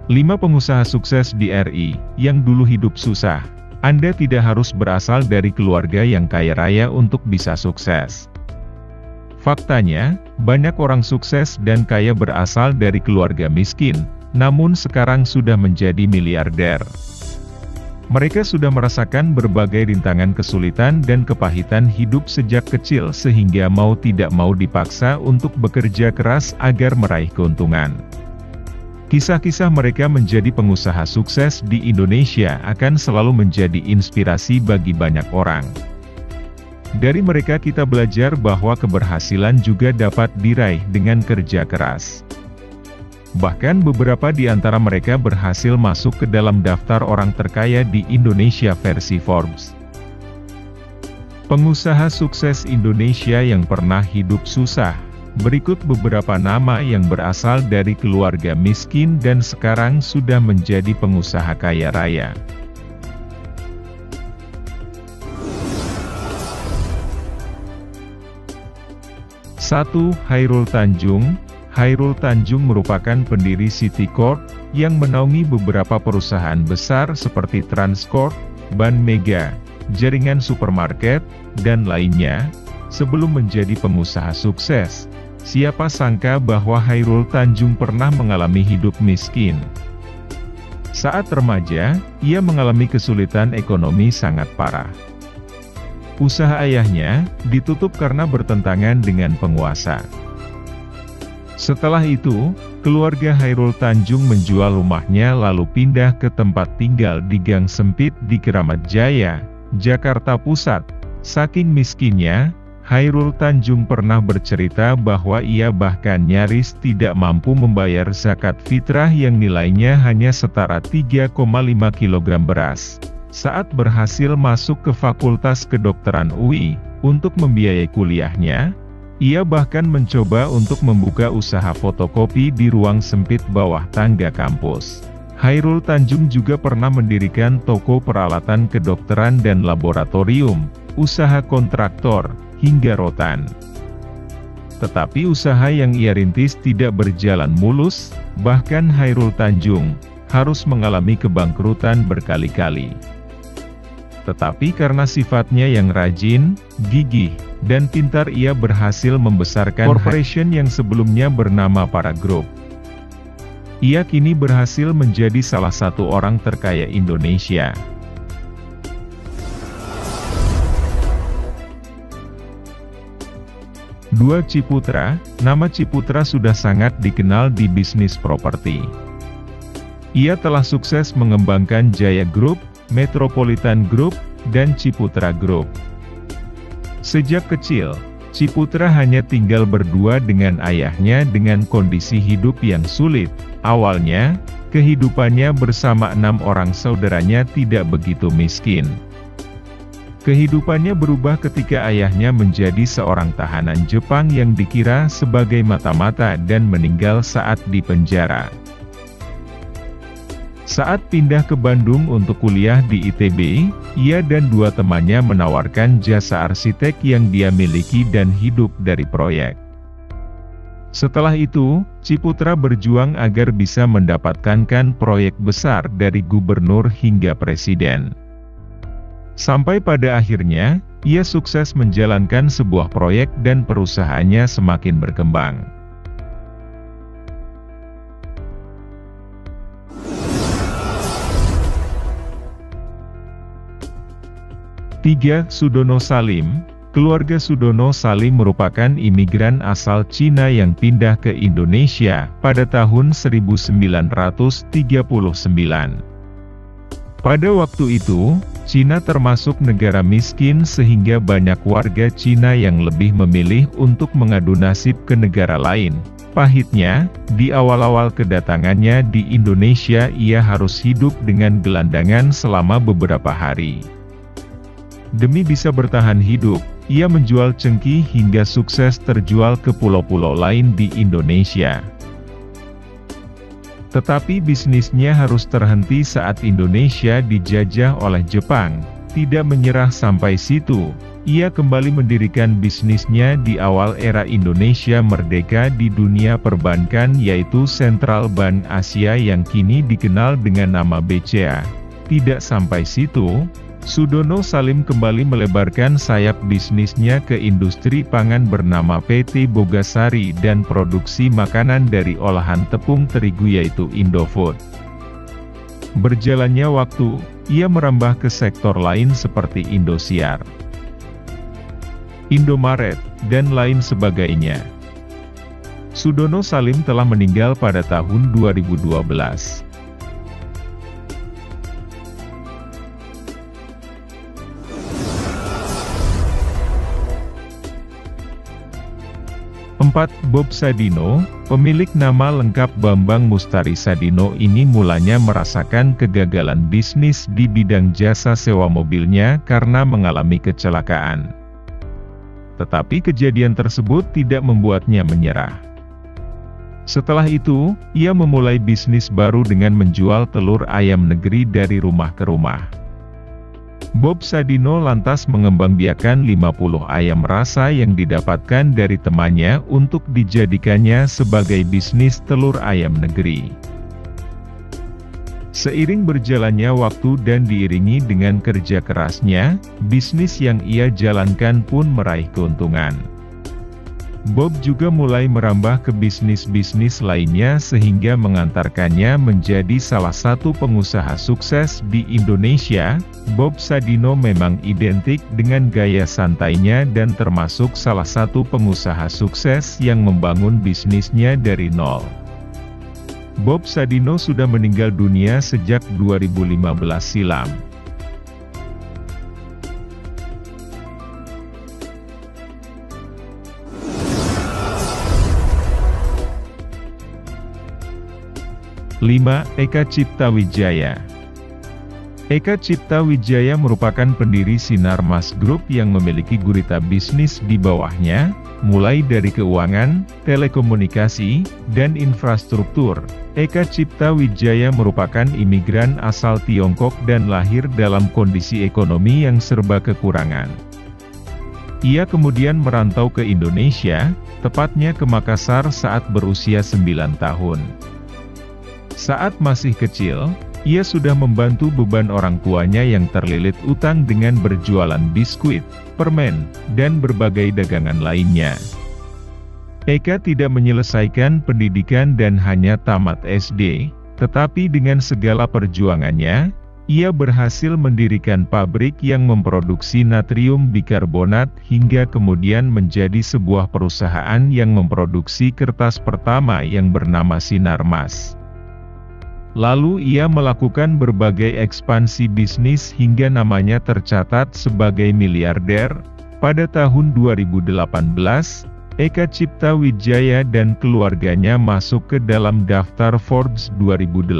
5 pengusaha sukses di RI, yang dulu hidup susah. Anda tidak harus berasal dari keluarga yang kaya raya untuk bisa sukses. Faktanya, banyak orang sukses dan kaya berasal dari keluarga miskin, namun sekarang sudah menjadi miliarder. Mereka sudah merasakan berbagai rintangan kesulitan dan kepahitan hidup sejak kecil sehingga mau tidak mau dipaksa untuk bekerja keras agar meraih keuntungan. Kisah-kisah mereka menjadi pengusaha sukses di Indonesia akan selalu menjadi inspirasi bagi banyak orang. Dari mereka kita belajar bahwa keberhasilan juga dapat diraih dengan kerja keras. Bahkan beberapa di antara mereka berhasil masuk ke dalam daftar orang terkaya di Indonesia versi Forbes. Pengusaha sukses Indonesia yang pernah hidup susah. Berikut beberapa nama yang berasal dari keluarga miskin dan sekarang sudah menjadi pengusaha kaya raya. Satu, Chairul Tanjung. Chairul Tanjung merupakan pendiri City Corp, yang menaungi beberapa perusahaan besar seperti Transcorp, Ban Mega, jaringan supermarket, dan lainnya. Sebelum menjadi pengusaha sukses, siapa sangka bahwa Chairul Tanjung pernah mengalami hidup miskin. Saat remaja, ia mengalami kesulitan ekonomi sangat parah. Usaha ayahnya ditutup karena bertentangan dengan penguasa. Setelah itu, keluarga Chairul Tanjung menjual rumahnya lalu pindah ke tempat tinggal di gang sempit di Keramat Jaya, Jakarta Pusat. Saking miskinnya, Chairul Tanjung pernah bercerita bahwa ia bahkan nyaris tidak mampu membayar zakat fitrah yang nilainya hanya setara 3,5 kg beras. Saat berhasil masuk ke Fakultas Kedokteran UI, untuk membiayai kuliahnya, ia bahkan mencoba untuk membuka usaha fotokopi di ruang sempit bawah tangga kampus. Chairul Tanjung juga pernah mendirikan toko peralatan kedokteran dan laboratorium, usaha kontraktor, hingga rotan. Tetapi usaha yang ia rintis tidak berjalan mulus, bahkan Chairul Tanjung harus mengalami kebangkrutan berkali-kali. Tetapi karena sifatnya yang rajin, gigih, dan pintar ia berhasil membesarkan corporation yang sebelumnya bernama Para Group. Ia kini berhasil menjadi salah satu orang terkaya Indonesia. Dua, Ciputra. Nama Ciputra sudah sangat dikenal di bisnis properti. Ia telah sukses mengembangkan Jaya Group, Metropolitan Group, dan Ciputra Group. Sejak kecil, Ciputra hanya tinggal berdua dengan ayahnya dengan kondisi hidup yang sulit. Awalnya, kehidupannya bersama 6 orang saudaranya tidak begitu miskin. Kehidupannya berubah ketika ayahnya menjadi seorang tahanan Jepang yang dikira sebagai mata-mata dan meninggal saat di penjara. Saat pindah ke Bandung untuk kuliah di ITB, ia dan 2 temannya menawarkan jasa arsitek yang dia miliki dan hidup dari proyek. Setelah itu, Ciputra berjuang agar bisa mendapatkan proyek besar dari gubernur hingga presiden. Sampai pada akhirnya, ia sukses menjalankan sebuah proyek dan perusahaannya semakin berkembang. 3. Sudono Salim. Keluarga Sudono Salim merupakan imigran asal Cina yang pindah ke Indonesia pada tahun 1939. Pada waktu itu, Cina termasuk negara miskin sehingga banyak warga Cina yang lebih memilih untuk mengadu nasib ke negara lain. Pahitnya, di awal-awal kedatangannya di Indonesia ia harus hidup dengan gelandangan selama beberapa hari. Demi bisa bertahan hidup, ia menjual cengkih hingga sukses terjual ke pulau-pulau lain di Indonesia. Tetapi bisnisnya harus terhenti saat Indonesia dijajah oleh Jepang. Tidak menyerah sampai situ, ia kembali mendirikan bisnisnya di awal era Indonesia merdeka di dunia perbankan, yaitu Sentral Bank Asia yang kini dikenal dengan nama BCA. Tidak sampai situ, Sudono Salim kembali melebarkan sayap bisnisnya ke industri pangan bernama PT Bogasari dan produksi makanan dari olahan tepung terigu yaitu Indofood. Berjalannya waktu, ia merambah ke sektor lain seperti Indosiar, Indomaret, dan lain sebagainya. Sudono Salim telah meninggal pada tahun 2012. Bob Sadino, pemilik nama lengkap Bambang Mustari Sadino ini mulanya merasakan kegagalan bisnis di bidang jasa sewa mobilnya karena mengalami kecelakaan. Tetapi kejadian tersebut tidak membuatnya menyerah. Setelah itu, ia memulai bisnis baru dengan menjual telur ayam negeri dari rumah ke rumah. Bob Sadino lantas mengembangbiakan 50 ayam rasa yang didapatkan dari temannya untuk dijadikannya sebagai bisnis telur ayam negeri. Seiring berjalannya waktu dan diiringi dengan kerja kerasnya, bisnis yang ia jalankan pun meraih keuntungan. Bob juga mulai merambah ke bisnis-bisnis lainnya sehingga mengantarkannya menjadi salah satu pengusaha sukses di Indonesia. Bob Sadino memang identik dengan gaya santainya dan termasuk salah satu pengusaha sukses yang membangun bisnisnya dari nol. Bob Sadino sudah meninggal dunia sejak 2015 silam. Eka Cipta Wijaya. Eka Cipta Wijaya merupakan pendiri Sinarmas Group yang memiliki gurita bisnis di bawahnya, mulai dari keuangan, telekomunikasi, dan infrastruktur. Eka Cipta Wijaya merupakan imigran asal Tiongkok dan lahir dalam kondisi ekonomi yang serba kekurangan. Ia kemudian merantau ke Indonesia, tepatnya ke Makassar saat berusia 9 tahun. Saat masih kecil, ia sudah membantu beban orang tuanya yang terlilit utang dengan berjualan biskuit, permen, dan berbagai dagangan lainnya. Eka tidak menyelesaikan pendidikan dan hanya tamat SD, tetapi dengan segala perjuangannya, ia berhasil mendirikan pabrik yang memproduksi natrium bikarbonat hingga kemudian menjadi sebuah perusahaan yang memproduksi kertas pertama yang bernama Sinarmas. Lalu ia melakukan berbagai ekspansi bisnis hingga namanya tercatat sebagai miliarder. Pada tahun 2018, Eka Cipta Wijaya dan keluarganya masuk ke dalam daftar Forbes 2018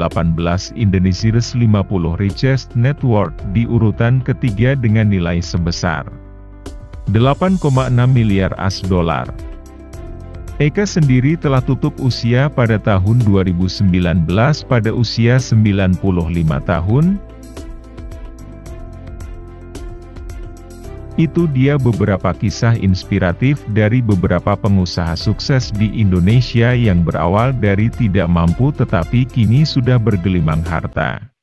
Indonesia's 50 Richest Net Worth di urutan ketiga dengan nilai sebesar 8,6 miliar AS dolar. Eka sendiri telah tutup usia pada tahun 2019 pada usia 95 tahun. Itu dia beberapa kisah inspiratif dari beberapa pengusaha sukses di Indonesia yang berawal dari tidak mampu tetapi kini sudah bergelimang harta.